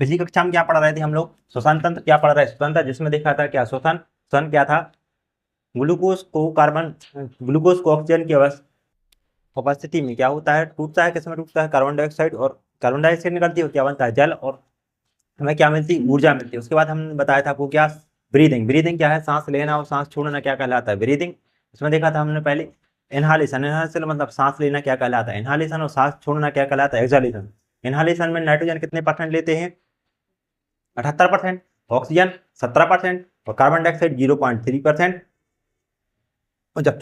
पिछली कक्षा में क्या पढ़ रहे थे हम लोग, श्वसन तंत्र क्या पढ़ रहे हैं, श्वसन तंत्र, जिसमें देखा था क्या श्वसन क्या था, ग्लूकोज को ऑक्सीजन की उपस्थिति में क्या होता है, टूटता है, किसमें टूटता है, कार्बन डाइऑक्साइड, और कार्बन डाइऑक्साइड निकलती है, क्या बनता है, जल, और हमें क्या मिलती है, ऊर्जा मिलती है। उसके बाद हमने बताया था आपको क्या, ब्रीदिंग क्या है, सांस लेना और सांस छोड़ना क्या कहलाता है, ब्रीदिंग। इसमें देखा था हमने पहले इनहालेशन मतलब सांस लेना क्या कहलाता है इनहालेशन, और सांस छोड़ना क्या कहलाता है एक्सहालेशन। इनहालेशन में नाइट्रोजन कितने परसेंट लेते हैं, 78%, ऑक्सीजन 17% और कार्बन डाइऑक्साइड 0.3%। और जब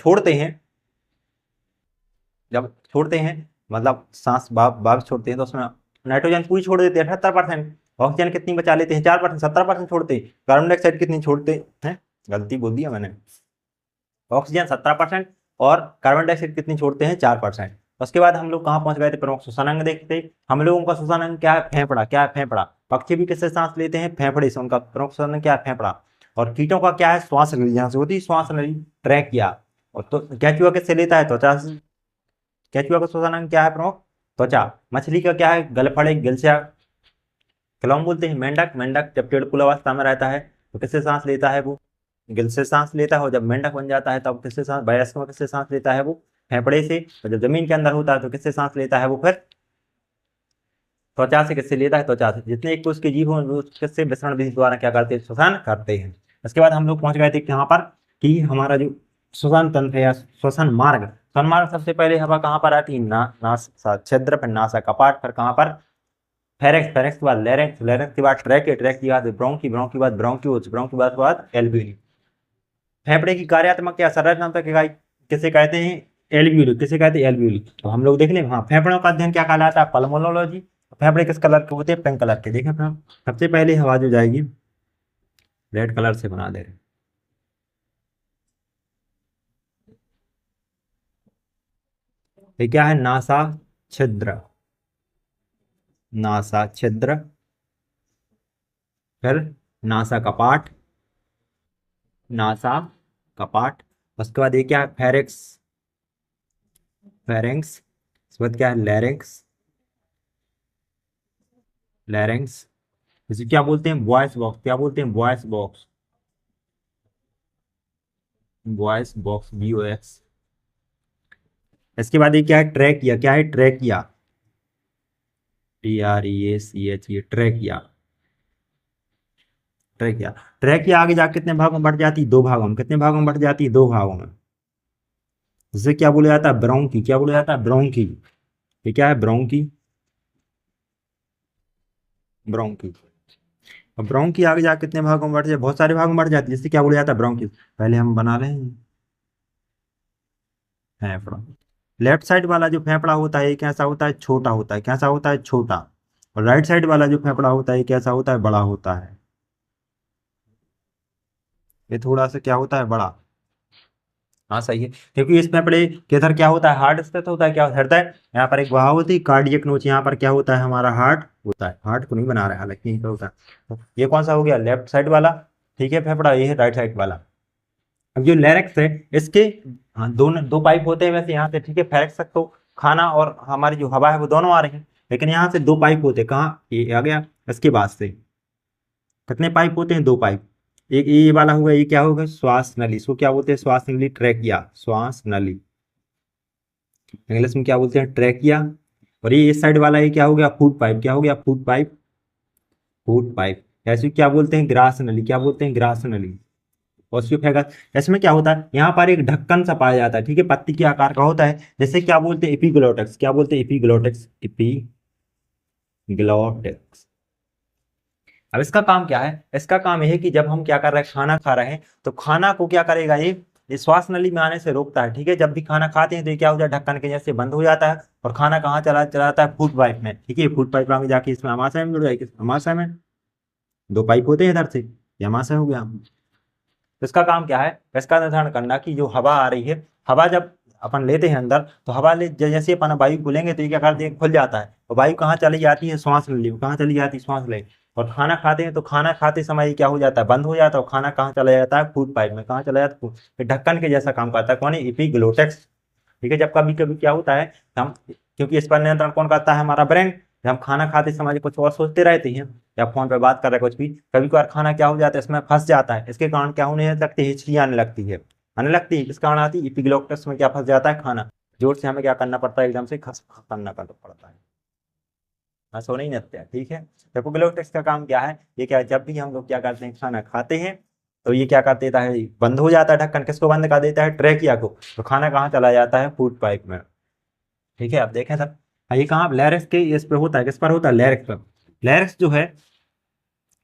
छोड़ते हैं मतलब सांस वापस छोड़ते हैं तो उसमें नाइट्रोजन पूरी छोड़ देते हैं 78%, ऑक्सीजन कितनी बचा लेते हैं 4%, 17% छोड़ते हैं, कार्बन डाइऑक्साइड कितनी छोड़ते हैं, गलती बोल दिया मैंने, ऑक्सीजन 17% और कार्बन डाइऑक्साइड कितनी छोड़ते हैं 4%। उसके बाद हम लोग कहाँ पहुंच गए थे, प्रमुख श्वसन अंग देखते। हम लोगों का श्वसन अंग क्या है, फेफड़ा। पक्षी भी किससे सांस लेते हैं, फेफड़े से, उनका प्रमुख श्वसन अंग क्या है, फेफड़ा। और कीटों का क्या है, श्वास नली, यहाँ से होती है श्वास नली, ट्रैकिया। और तो केंचुआ किससे लेता है, त्वचा से। केंचुआ का श्वसन अंग क्या है प्रमुख, त्वचा। मछली का क्या है, गलफड़े, गिलसिया, क्लॉम बोलते हैं। मेंढक जब टेढ़पुल अवस्था में रहता है तो किससे सांस लेता है, वो गिल से सांस लेता है। और जब मेंढक बन जाता है तब किससे सांस, वयस्क में किससे सांस लेता है, वो फेफड़े से। और जब जमीन के अंदर होता है तो किससे सांस लेता है, वो फिर त्वचा से। किससे लेता है, त्वचा से। जितने एक कोष के जीव हों वो किससे, विसरण विधि द्वारा क्या करते हैं, श्वसन करते हैं। उसके बाद हम लोग पहुंच गए थे यहाँ पर कि हमारा जो श्वसन तंत्र या श्वसन मार्ग सबसे पहले हवा कहाँ पर आती है, नासा छिद्र, फिर नासा कपाट, फिर कहाँ पर फेरेक्स के बाद लेरेक्स के बाद ट्रैक के बाद ब्रोंकी के बाद ब्रोंक्यूल्स के बाद एल्वियोली। फेफड़े की कार्यात्मक क्या संरचना किसे कहते हैं, एल्वियोली। किसे कहते हैं, एल्वियोली। तो हम लोग देख लें, हाँ, फेफड़ों का अध्ययन क्या कहलाता है, पल्मोनोलॉजी। फेफड़े किस कलर के होते हैं, पिंक कलर के। देखें सबसे पहले हवा जो जाएगी रेड कलर से बना दे रहे, ये क्या है, छिद्र नासा छिद्र, फिर नासा कपाट। उसके बाद ये क्या है, फेरेंक्स। उसके बाद क्या है, लैरिंक्स। इसे क्या बोलते हैं, वॉइस बॉक्स। क्या बोलते हैं, वॉइस बॉक्स, VOX। इसके बाद ये क्या है, ट्रैकिया। क्या है, ट्रैकिया, TREACH, ट्रैकिया। ट्रैकिया आगे जाकर कितने भागों में बढ़ जाती है, 2 भागों में। कितने भागों में बढ़ जाती है, 2 भागों में। जिसे क्या बोला जाता है, ब्रोंकी। क्या बोला जाता है, ब्रोंकी। ये क्या है, ब्रोंकी। अब ब्रोंकी आगे जाकर कितने भागों में बढ़ जाए, बहुत सारे भागों में बढ़ जाती है, जिससे क्या बोला जाता है, ब्रोंकी। पहले हम बना रहे हैं फेफड़ा। लेफ्ट साइड वाला जो फेफड़ा होता है ये कैसा होता है, छोटा होता है। कैसा होता है, छोटा। और राइट साइड वाला जो फेफड़ा होता है ये कैसा होता है, बड़ा होता है। ये थोड़ा सा क्या होता है, बड़ा। हाँ सही है, क्योंकि इस फेफड़े के इधर क्या होता है, हार्ट स्थित होता है। क्या हृदय, यहाँ पर एक वहां होती है कार्डियक नोच, यहाँ पर क्या होता है, हमारा हार्ट होता है। हार्ट को नहीं बना रहा है हालांकि यहीं पर होता है। तो ये कौन सा हो गया, लेफ्ट साइड वाला, ठीक है फेफड़ा। ये है राइट साइड वाला। अब जो लैरिक्स है इसके, हाँ, दोनों 2 पाइप होते हैं वैसे यहाँ से, ठीक है। फेरेक्स तक तो खाना और हमारी जो हवा है वो दोनों आ रही है, लेकिन यहाँ से 2 पाइप होते हैं। कहाँ, ये आ गया। इसके बाद से कितने पाइप होते हैं, 2 पाइप। एक ये वाला होगा, ये क्या होगा, श्वास नली। इसको क्या बोलते हैं, श्वास नली, ट्रैकिया, श्वास नली। इंग्लिश में क्या बोलते हैं, ट्रैकिया। और ये इस साइड वाला ये क्या हो गया, फूड पाइप। क्या हो गया, फूड पाइप। ऐसे क्या बोलते हैं, ग्रास नली। क्या बोलते हैं, ग्रास नली। ऑस्टियोफेगस, इसमें क्या होता है, यहाँ पर एक ढक्कन सा पाया जाता है, ठीक है, पत्ती के आकार का होता है, जैसे क्या बोलते हैं, एपिग्लोटिक्स। क्या बोलते हैं, एपिग्लोटिक्स। अब इसका काम क्या है, इसका काम यह है कि जब हम क्या कर रहे हैं, खाना खा रहे हैं, तो खाना को क्या करेगा, ये श्वास नली में आने से रोकता है, ठीक है। जब भी खाना खाते हैं तो ये क्या हो जाता है, ढक्कन के जैसे बंद हो जाता है, और खाना कहाँ चला जाता है, फूड पाइप में, ठीक है। फूड पाइप में जाके इसमें अमाशय में जुड़ जाएगी। अमाशय में 2 पाइप होते हैं इधर से, ये अमाशय हो गया। तो इसका काम क्या है, इसका निर्धारण करना कि जो हवा आ रही है, हवा जब अपन लेते हैं अंदर, तो हवा ले जैसे अपन वायु को लेंगे तो ये क्या करते हैं, खुल जाता है, और वायु कहाँ चली जाती है, श्वास नली। कहाँ चली जाती है, श्वास नली। और खाना खाते हैं तो खाना खाते समय क्या हो जाता है, बंद हो जाता है, और खाना कहाँ चला जाता है, फूड पाइप में। कहाँ चला जाता है, फिर ढक्कन के जैसा काम करता है। कौन है, एपिग्लोटिक्स, ठीक है। जब कभी कभी क्या होता है हम, क्योंकि इस पर नियंत्रण कौन करता है, हमारा ब्रेन। जब हम खाना खाते समय कुछ और सोचते रहते हैं या फोन पे बात कर रहे कुछ भी, कभी कभार खाना क्या हो जाता है इसमें फंस जाता है, इसके कारण क्या होने लगती है, हिचकी आने लगती है, आने लगती है, किस कारण आती है, एपिग्लोटिस में क्या फंस जाता है खाना, जोर से हमें क्या करना पड़ता है, एकदम से खस करना पड़ता है, सो नहीं लगता है। ठीक है, एपिग्लोटिस का काम क्या है, ये क्या, जब भी हम लोग क्या करते हैं खाना खाते हैं तो ये क्या कर देता है, बंद हो जाता है ढक्कन, किसको बंद कर देता है, ट्रेकिया को, तो खाना कहाँ चला जाता है, फूड पाइप में। ठीक है, आप देखें सर, ये कहाँ लैरिक्स के इस पर होता है, किस पर होता है, लैरिक्स पर। लैरिक्स जो है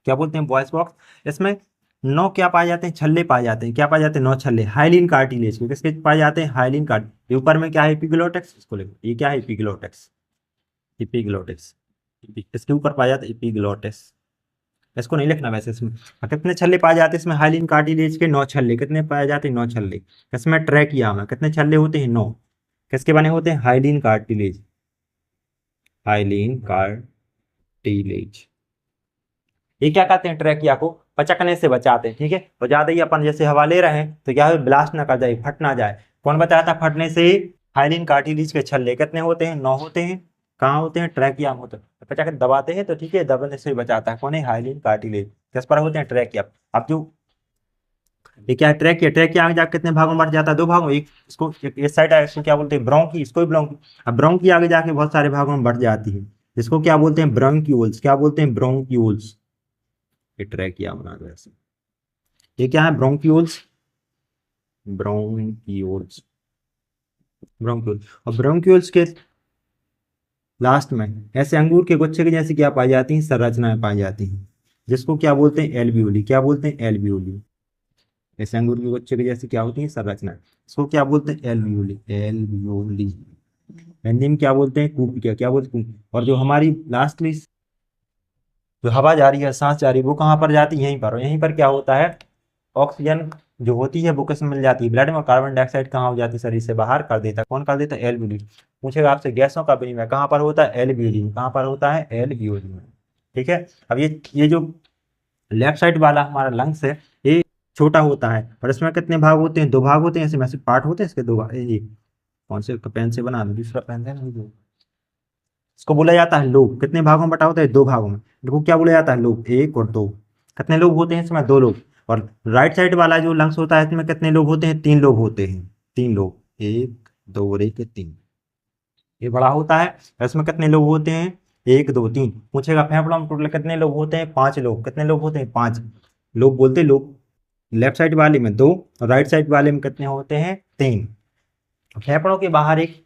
क्या बोलते हैं, वॉइस बॉक्स, इसमें 9 क्या पाए जाते हैं, छल्ले पाए जाते हैं, क्या पाए जाते हैं, 9 छल्ले, हाइलिन कार्टिलेज के, किसके पाए जाते हैं, हाइलिन कार्ट, ये ऊपर में क्या है, एपिग्लोटिक्स, इसको लिखो, ये क्या है, एपिग्लोटिक्स, एपिग्लोटिक्स, इसके ऊपर पाया जाता है एपिग्लोटिस, इसको नहीं लिखना वैसे इसमें। कितने छल्ले पाए जाते हैं इसमें, हाइलिन कार्टिलेज के 9 छल्ले, कितने पाए जाते हैं, 9 छल्ले, इसमें ट्रैकिया में कितने छल्ले होते हैं, 9, किसके बने होते हैं, हाइलिन कार्टिलेज, हाइलिन कार्टिलेज, ये क्या करते हैं, ट्रैकिया को पचकने से बचाते हैं। ठीक है, तो ज्यादा ही अपन जैसे हवा ले रहे हैं तो क्या है, ब्लास्ट ना कर जाए, फट ना जाए, कौन बचाता है फटने से, हाइलिन कार्टिलेज के छल्ले, कितने होते हैं, 9 होते हैं, कहाँ होते हैं, ट्रैकिया में होते हैं, तो पचा के दबाते हैं तो ठीक है, दबाने से बचाता है, कौन है, हाइलिन कार्टिलेज, किस पर होते हैं, ट्रैकिया। अब जो ये क्या है, ट्रैकिया, ट्रैकिया आगे जाकर कितने भागों में बढ़ जाता है, 2 भागों, एक इसको इस साइड है, इसको क्या बोलते हैं, ब्रोंकी, इसको भी ब्रोंकी, अब ब्रोंकी आगे जाके बहुत सारे भागों में बढ़ जाती है, इसको क्या बोलते हैं, ब्रोंक्यूल्स, क्या बोलते हैं, ब्रोंक्यूल्स, ये ट्रैकिया बना दो ऐसे, ये क्या है, ब्रोंक्यूल्स, ब्रोंक्यूल्स, ब्रोंक्यूल्स, और ब्रोंक्यूल्स के लास्ट में ऐसे अंगूर के गुच्छे की जैसी क्या पाई जाती हैं, संरचनाएं पाई जाती हैं, जिसको क्या बोलते हैं, एल्वियोली, क्या बोलते हैं, एल्वियोली, ऐसे अंगूर के गुच्छे की जैसी क्या होती है, संरचनाएं, इसको क्या बोलते हैं, एल्वियोली, एल्वियोली, हिंदी में क्या बोलते हैं, कूपिका, क्या बोलते हैं, और जो हमारी लास्टली जो हवा जा रही है, सांस जा रही है, वो कहाँ पर जाती है, यहीं पर, और यहीं पर क्या होता है, ऑक्सीजन जो होती है वो किसमें मिल जाती है, ब्लड में, कार्बन डाइऑक्साइड कहाँ हो जाती है, शरीर से बाहर कर देता है, कौन कर देता है, एल्वियोली। पूछेगा आपसे गैसों का विनिमय कहाँ पर होता है, एल्वियोली में, कहाँ पर होता है, एल्वियोली में। ठीक है, अब ये जो लेफ्ट साइड वाला हमारा लंग्स है, ये छोटा होता है, और इसमें कितने भाग होते हैं, 2 भाग होते हैं, ऐसे मैसे पार्ट होते हैं इसके 2 भाग, ये कौन से पेन से बना दो, दूसरा पेन है ना, इसको बोला जाता है लोब, कितने भागों में बटा होता है, 2 भागों में, देखो क्या बोला जाता है, लोब 1 और 2, कितने लोग होते हैं इसमें, 2 लोग, और राइट साइड वाला जो लंग्स होता है इसमें कितने लोग होते हैं, 3 लोग होते हैं, 3 लोग, 1 2 और 1 3, ये बड़ा होता है, इसमें कितने लोग होते हैं, 1 2 3, पूछेगा फेफड़ों में टोटल कितने लोग होते हैं, 5 लोग, कितने लोग होते हैं, 5 लोग बोलते हैं लोग, लेफ्ट साइड वाले में 2 और राइट साइड वाले में कितने होते हैं, 3। फेफड़ों के बाहर एक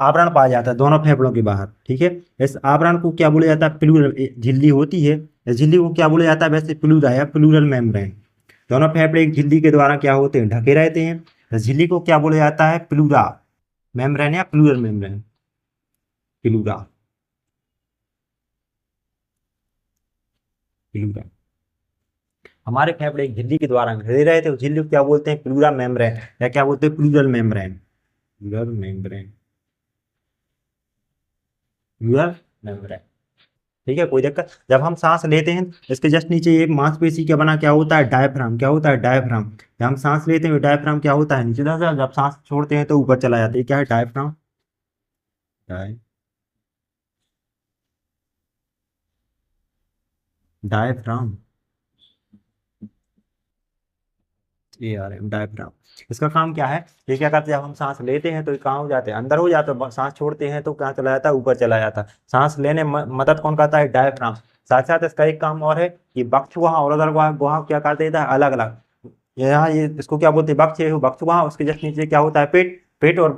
आवरण पाया जाता है, दोनों फेफड़ों के बाहर। ठीक है, इस आवरण को क्या बोला जाता है, प्लूरल, झिल्ली होती है, इस झिल्ली को क्या बोला जाता है, वैसे प्लूरा या प्लूरल मेम्ब्रेन, दोनों फेफड़े एक झिल्ली के द्वारा क्या होते हैं, ढके रहते हैं, इस झिल्ली को क्या बोला जाता है, प्लूरा मेम्ब्रेन या प्लूरल मेम्ब्रेन, प्लूरा, प्लूरा, हमारे फेफड़े एक झिल्ली के द्वारा घिरे रहे थे, उस झिल्ली को क्या बोलते हैं, प्लूरा मेम्ब्रेन, या क्या बोलते हैं, pleural membrane, pleural membrane, pleural membrane. ठीक है, कोई दिक्कत, जब हम सांस लेते हैं इसके जस्ट नीचे एक मांसपेशी क्या बना, क्या होता है, डायफ्राम, क्या होता है, डायफ्राम, जब हम सांस लेते हैं डायफ्राम क्या होता है, नीचे जाता है, जब सांस छोड़ते हैं तो ऊपर चला जाता है, क्या है, डायफ्राम, डायफ्राम, ये आ रहे डायफ्राम, इसका काम क्या है, ये क्या करते हैं, जब हम सांस लेते हैं तो ये कहाँ हो जाते हैं, अंदर हो जाते हैं, सांस छोड़ते हैं तो कहाँ चला जाता है, ऊपर चला जाता है, सांस लेने में मदद कौन करता है, डायफ्राम। साथ साथ इसका एक काम और है कि बक्ष गुहा और उदर गुहा गुहा क्या कर देता है, अलग अलग, यहाँ ये इसको क्या बोलते हैं, बक्ष है, बक्ष गुहा, उसके जस्ट नीचे क्या होता है, पेट, पेट, और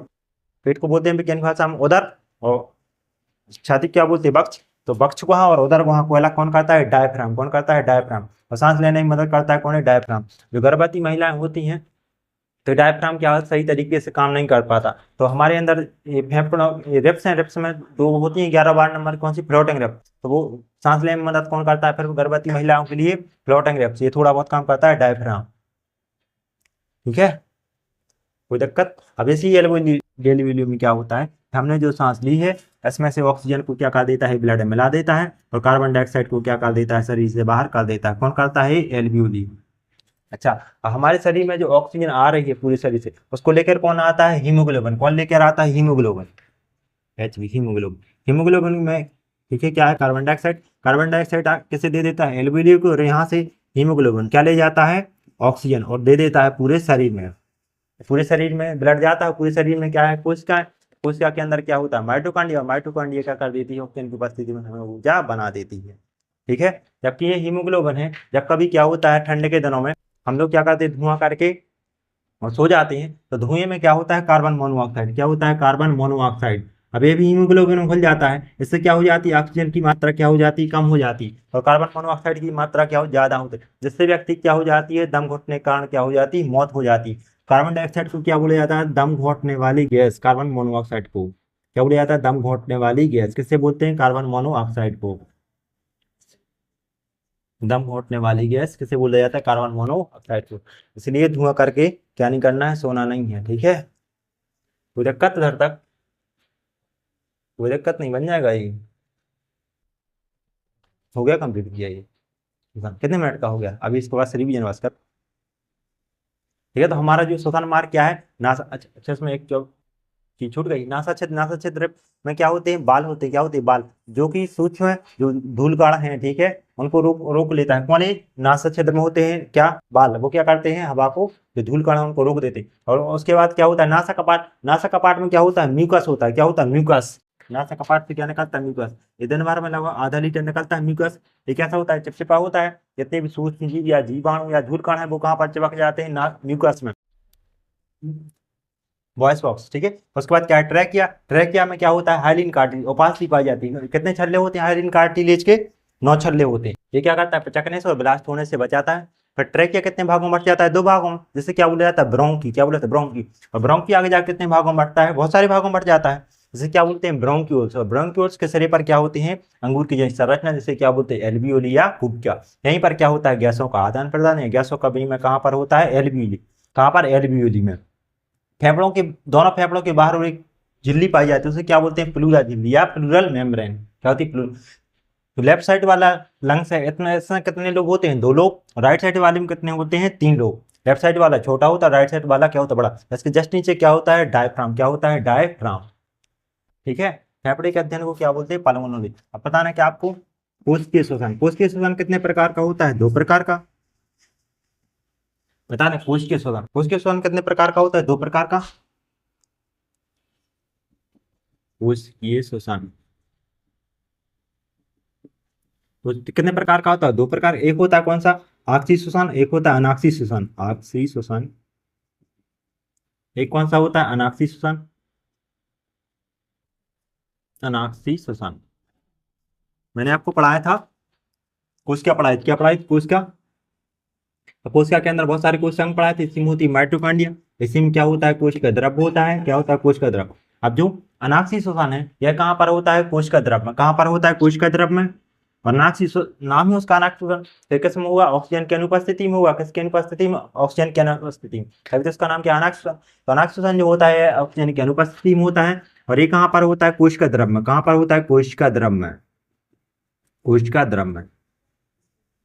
पेट को बोलते हैं वैज्ञानिक भाषा में उदर, और छाती क्या बोलते हैं, बक्ष, तो बक्ष गुहा और उदर गुहा को अलग कौन करता है, डायफ्राम, कौन करता है, डायफ्राम, और सांस लेने में मदद करता है, कौन है, डायफ्राम। जो गर्भवती महिलाएं होती हैं तो डायफ्राम क्या सही तरीके से काम नहीं कर पाता, तो हमारे अंदर ये फेफड़ों, ये रिप्स हैं, रिप्स में 2 होती हैं, 11 12 नंबर कौन सी, फ्लोटिंग रिप्स, तो वो सांस लेने में मदद कौन करता है, फिर गर्भवती महिलाओं के लिए फ्लोटिंग रिप्स, ये थोड़ा बहुत काम करता है डायफ्राम। ठीक है, कोई दिक्कत। अब इसी डेली वैल्यू में क्या होता है, हमने जो सांस ली है इसमें से ऑक्सीजन को क्या कर देता है, ब्लड में मिला देता है, और कार्बन डाइऑक्साइड को क्या कर देता है, शरीर से बाहर कर देता है, कौन करता है, एल्वियोली। अच्छा, अब हमारे शरीर में जो ऑक्सीजन आ रही है पूरे शरीर से, उसको लेकर कौन आता है, हीमोग्लोबिन, कौन लेकर आता है, haemoglobin, H B, haemoglobin, haemoglobin में ठीक है, क्या है कार्बन डाइऑक्साइड। कार्बन डाइऑक्साइड किसे दे देता है, एल्वेोली को, और यहाँ से हीमोग्लोबिन क्या ले जाता है, ऑक्सीजन, और दे देता है पूरे शरीर में। पूरे शरीर में ब्लड जाता है, पूरे शरीर में क्या है, कोशिका है। कोशिका के अंदर क्या होता है, माइटोकॉन्ड्रिया। माइटोकॉन्ड्रिया क्या कर देती है, ऑक्सीजन की उपस्थिति में हमें ऊर्जा बना देती है। ठीक है, जबकि ये हीमोग्लोबिन है, जब कभी क्या होता है ठंड के दिनों में हम लोग क्या करते हैं, धुआं करके और सो जाते हैं, तो धुएं में क्या होता है, कार्बन मोनोऑक्साइड। क्या होता है, कार्बन मोनोऑक्साइड। अब ये भी हीमोग्लोबिन में घुल जाता है, इससे क्या हो जाती है, ऑक्सीजन की मात्रा क्या हो जाती है, कम हो जाती है, और कार्बन मोनोऑक्साइड की मात्रा क्या हो, ज्यादा होती है, जिससे व्यक्ति क्या हो जाती है, दम घुटने के कारण क्या हो जाती है, मौत हो जाती है। कार्बन डाइऑक्साइड को क्या बोला जाता है, दम घोटने वाली गैस। कार्बन मोनोऑक्साइड को क्या बोला जाता है, दम घोटने वाली गैस। किससे बोलते हैं, कार्बन मोनोऑक्साइड को। दम घोटने वाली गैस किसे बोला जाता है, कार्बन मोनोऑक्साइड को। इसलिए धुआं करके क्या नहीं करना है, सोना नहीं है। ठीक है, कोई दिक्कत इधर तक, कोई दिक्कत नहीं, बन जाएगा ये। हो गया कंप्लीट किया ये, कितने मिनट का हो गया, अभी इसके बाद रिवीजन बस कर। ठीक है, तो हमारा जो शोषण मार्ग क्या है, नासा, अच्छा इसमें एक जो चीज छूट गई, नासा क्षेत्र। नासा क्षेत्र में क्या होते हैं, बाल होते हैं। क्या होते हैं, बाल, जो कि सूक्ष्म है, जो धूल कण है, ठीक है, उनको रोक रोक लेता है। कौन है, नासा क्षेत्र में होते हैं क्या, बाल। वो क्या करते हैं, हवा को, जो धूल कण है उनको रोक देते हैं। और उसके बाद क्या होता है, नासा कपाट। नासा कपाट में क्या होता है, म्यूकस होता है। क्या होता है, म्यूकस। नासा कपाट से क्या निकलता है, म्यूकस। ये दिन भर में लगभग आधा लीटर निकलता है म्यूकस। ये कैसा होता है, चिपचिपा होता है। जितने भी सूक्ष्म जीव या जीवाणु या धूल कण है वो कहाँ पर चिपक जाते हैं, ना म्यूकस में, वॉइस बॉक्स। ठीक है, उसके बाद क्या है, ट्रैकिया। ट्रैकिया में क्या होता है, हाइलिन कार्टिलेज, उपास्थि पाई जाती है। कितने छल्ले होते हैं हाइलिन कार्टिलेज के, 9 छल्ले होते हैं। ये क्या करता है, पचकने से और ब्लास्ट होने से बचाता है। फिर ट्रैकिया कितने भागों में बट जाता है, 2 भागों में, जिसे क्या बोला जाता है, ब्रोंकी। क्या बोला जाता है, ब्रोंकी। और ब्रोंकी आगे जाकर कितने भागों में बटता है, बहुत सारे भागों में बट जाता है, जिसे क्या बोलते हैं, ब्रोंक्यूल्स। और ब्रोंक्यूल्स के सिरे पर क्या होते हैं, अंगूर की जैसी संरचना, जिसे क्या बोलते हैं, एल्वियोली या कुब्जा। यहीं पर क्या होता है, गैसों का आदान प्रदान है। गैसों का विनिमय कहाँ पर होता है, एल्वियोली। कहाँ पर, एल्वियोली में। फेफड़ों के, दोनों फेफड़ों के बाहर और एक झिल्ली पाई जाती है, उसे क्या बोलते हैं, प्लूरा झिल्ली या प्लूरल मेम्ब्रेन। क्या होती है, तो लेफ्ट साइड वाला लंग्स है, इतना इसमें कितने लोग होते हैं, 2 लोग। राइट साइड वाले में कितने होते हैं, 3 लोग। लेफ्ट साइड वाला छोटा होता है, राइट साइड वाला क्या होता है, बड़ा। इसके जस्ट नीचे क्या होता है, डायफ्राम। क्या होता है, डायफ्राम। ठीक है, फेफड़े के अध्ययन को क्या बोलते हैं, पल्मोनरी। अब पता ना क्या आपको, कोशिकीय श्वसन। कोशिकीय श्वसन कितने प्रकार का होता है, 2 प्रकार का। बता दें, कोशिकीय श्वसन। कोशिकीय श्वसन कितने प्रकार का होता है, 2 प्रकार का। कोशिकीय श्वसन तो कितने प्रकार का होता है, 2 प्रकार। एक होता है कौन सा, आक्सीय श्वसन, एक होता है अनाक्सीय श्वसन। आक्सीय श्वसन, एक कौन सा होता है, अनाक्सीय श्वसन। अनाक्सीय श्वसन मैंने आपको पढ़ाया था, कोशिका पढ़ाई, क्या पढ़ाई, कोशिका। तो कोशिका के अंदर बहुत सारे कोशिकाएं पढ़ाए थे। इसी में होती है माइटोकॉन्ड्रिया। इसी में क्या होता है, कोशिका द्रव होता है। क्या होता है, कोशिका द्रव। अब जो अनाक्सीय श्वसन है, यह कहाँ पर होता है, कोशिका द्रव में। कहाँ पर होता है, कोशिका द्रव में। और नाम ही उसका अनाक्सीय श्वसन। फिर किसमें हुआ, ऑक्सीजन की अनुपस्थिति में हुआ। किसकी अनुपस्थिति में, ऑक्सीजन की अनुपस्थिति में। तभी तो इसका नाम क्या, अनाक्सीय श्वसन। तो अनाक्सीय श्वसन जो होता है ऑक्सीजन की अनुपस्थिति में होता है। और ये कहाँ पर होता है, कोशिका द्रव में। कहाँ पर होता है, कोशिका द्रव में। कोशिका द्रव में,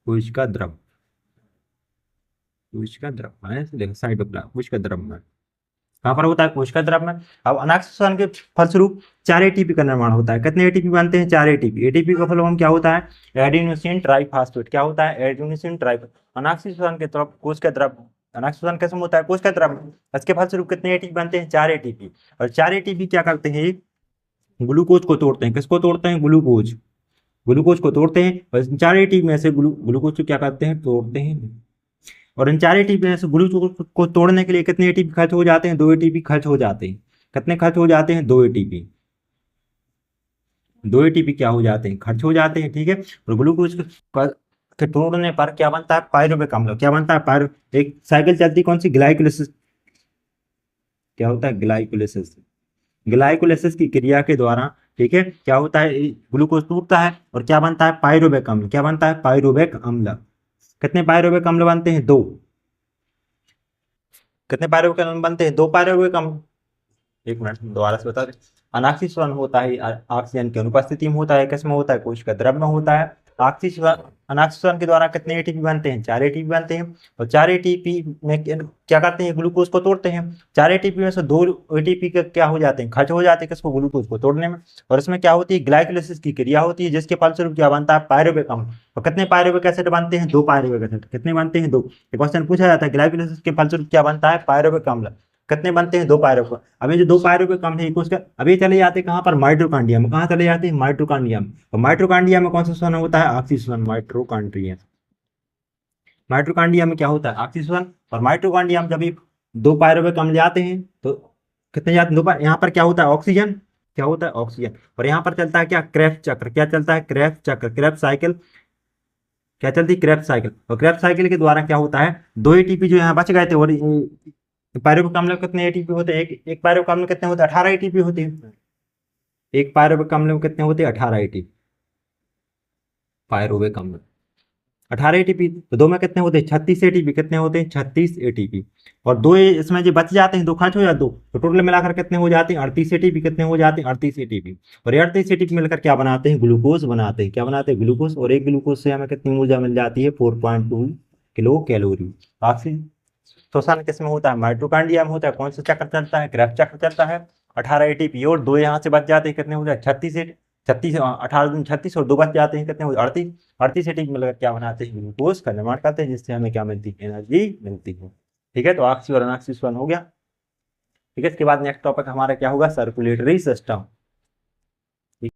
कोशिका द्रव, कोशिका द्रव देखो साइड पर, कोशिका द्रव में कहाँ पर होता है, कोशिका द्रव में। अब अनाक्सीय श्वसन के फलस्वरूप 4 एटीपी का निर्माण होता है। कितने एटीपी बनते हैं, 4 एटीपी। एटीपी का फुल फॉर्म क्या होता है, एडेनोसिन ट्राइफॉस्फेट। क्या होता है, एडेनोसिन ट्राइफॉस्फेट। अनाक्सीय श्वसन के तरफ कोशिका द्रव, अनाक्सीय श्वसन कैसे होता है, कोशिका द्रव में। इसके फलस्वरूप कितने एटीपी बनते हैं, 4 एटीपी। और 4 एटीपी क्या करते हैं, ग्लूकोज को तोड़ते हैं। किसको तोड़ते हैं, ग्लूकोज। ग्लूकोज को तोड़ते हैं। और 4 एटीपी में से ग्लूकोज को क्या करते हैं, तोड़ते हैं। और इन 4 एटीपी में से ग्लूकोज को तोड़ने के लिए कितने एटीपी खर्च हो जाते हैं, 2 एटीपी खर्च हो जाते हैं। कितने खर्च हो जाते हैं, 2 एटीपी। 2 एटीपी क्या हो जाते हैं, खर्च हो जाते हैं। ठीक है, और ग्लूकोज के तोड़ने पर क्या बनता है, पायरुवेक अम्ल। क्या बनता है, पायरु, एक साइकिल चलती कौन सी, ग्लाइकोलिसिस। क्या होता है, ग्लाइकोलिसिस। ग्लाइकोलिसिस की क्रिया के द्वारा, ठीक है, क्या होता है, ग्लूकोज टूटता है और क्या बनता है, पायरुवेक अम्ल। क्या बनता है, पायरुवेक अम्ल। कितने पायरुवेक अम्ल बनते हैं, 2। कितने पायरुवेक अम्ल बनते हैं, 2 पायरुवेक अम्ल। एक मिनट दोबारा से बता दें। अनाक्सीय श्वसन होता है ऑक्सीजन की अनुपस्थिति में होता है। किसमें होता है, कोशिका द्रव में होता है। आक्सीय श्वसन अनाक्सीकरण के द्वारा कितने एटीपी बनते हैं? 4 एटीपी बनते हैं। और 4 एटीपी में क्या करते हैं? ग्लूकोज को तोड़ते हैं। 4 एटीपी में से 2 एटीपी के क्या हो जाते हैं? खर्च हो जाते हैं किसको? ग्लूकोज को तोड़ने में। और इसमें क्या होती है? ग्लाइकोलाइसिस की क्रिया होती है, जिसके फलस्वरूप क्या बनता है? पायरुवेक अम्ल। और कितने पायरुवेक एसिड बनते हैं? 2 पायरुवेक एसिड। कितने बनते हैं? 2। क्वेश्चन पूछा जाता है ग्लाइकोलाइसिस के फलस्वरूप क्या बनता है? पायरुवेक अम्ल। कितने बनते हैं? 2 पायरुवेक। अब ये जो 2 पायरुवेक अम्ल है उसका अभी चले जाते हैं कहाँ पर? माइटोकॉन्ड्रिया में। कहाँ चले जाते हैं? माइटोकॉन्ड्रिया में। और माइटोकॉन्ड्रिया में कौन सा श्वसन होता है? ऑक्सीजन। माइटोकॉन्ड्रिया, माइटोकॉन्ड्रिया में क्या होता है? ऑक्सीजन। और माइटोकॉन्ड्रिया में जब भी 2 पायरुवेक अम्ल जाते हैं तो कितने जाते हैं? 2 पार। यहाँ पर क्या होता है? ऑक्सीजन। क्या होता है? ऑक्सीजन। और यहाँ पर चलता है क्या? क्रेब्स चक्र। क्या चलता है? क्रेब्स चक्र, क्रेब्स साइकिल। क्या चलती है? Krebs cycle. और क्रेब्स साइकिल के द्वारा क्या होता है? 2 एटीपी जो यहाँ बच गए थे, और पायरुवेक अम्ल में कितने एटीपी होते हैं? एक पायरुवेक अम्ल में कितने होते हैं? 18 एटीपी होते हैं। एक पायरुवेक अम्ल में कितने होते हैं? 18 एटीपी। पायरुवेक अम्ल 18 एटीपी। तो 2 में कितने होते हैं? 36 एटीपी। कितने होते हैं? 36 एटीपी। और 2 इसमें जो बच जाते हैं, 2 खर्च हो जाते, 2 तो टोटल मिलाकर कितने हो जाते हैं? 38 एटीपी। कितने हो जाते हैं? 38 एटीपी। और ये 38 एटीपी मिलकर क्या बनाते हैं? ग्लूकोज बनाते हैं। क्या बनाते हैं? ग्लूकोज। और एक ग्लूकोज से हमें कितनी ऊर्जा मिल जाती है? 4.2 किलो कैलोरी। ऑक्सीजन श्वसन किसमें होता है? माइटोकॉन्ड्रिया में होता है। कौन सा चक्र चलता है? क्रेब्स चक्र चलता है। 18 एटीपी और 2 यहाँ से बच जाते हैं, कितने हो जाए? 36। 36 18 दूनी 36 और 2 बच जाते हैं, कितने हो? 38। 38 एटीपी मिलकर क्या बनाते हैं? ग्लूकोज का निर्माण करते हैं, जिससे हमें क्या मिलती है? एनर्जी मिलती है। ठीक है, तो ऑक्सी और अनऑक्सी श्वसन हो गया। ठीक है, इसके बाद नेक्स्ट टॉपिक हमारा क्या होगा? Circulatory system.